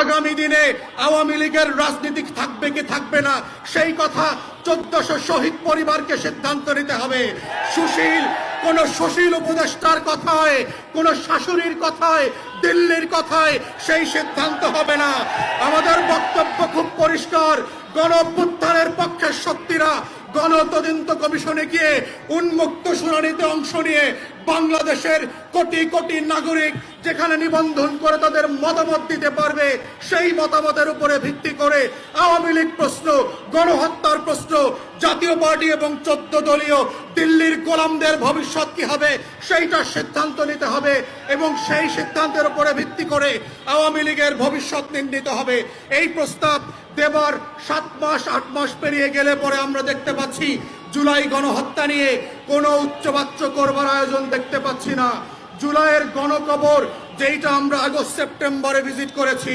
আগামী দিনে আওয়ামী লীগের রাজনীতি থাকবে কি থাকবে না সেই কথা 1400 শহীদ পরিবারকে সিদ্ধান্ত নিতে হবে। কোন সুশীল উপদেষ্টার কথায়, কোন শাশুড়ির কথায়, দিল্লির কথায় সেই সিদ্ধান্ত হবে না। আমাদের বক্তব্য খুব পরিষ্কার, গণ অভ্যুত্থানের পক্ষের শক্তিরা গণতদন্ত কমিশনে গিয়ে উন্মুক্ত শুনানিতে অংশ নিয়ে বাংলাদেশের কোটি কোটি নাগরিক যেখানে নিবন্ধন করে তাদের মতামত দিতে পারবে, সেই মতামতের উপরে ভিত্তি করে আওয়ামী লীগ প্রশ্ন, গণহত্যার প্রশ্ন, জাতীয় পার্টি এবং 14 দলীয় দিল্লির গোলামদের ভবিষ্যৎ কি হবে সেইটা সিদ্ধান্ত নিতে হবে এবং সেই সিদ্ধান্তের উপরে ভিত্তি করে আওয়ামী লীগের ভবিষ্যৎ নির্ণীত হবে। এই প্রস্তাব দেবার 7 মাস 8 মাস পেরিয়ে গেলে পরে আমরা দেখতে পাচ্ছি জুলাই গণহত্যা নিয়ে কোনো উচ্চবাচ্য করবার আয়োজন দেখতে পাচ্ছি না। জুলাইয়ের গণকবর যেটা আমরা আগস্ট সেপ্টেম্বরে ভিজিট করেছি,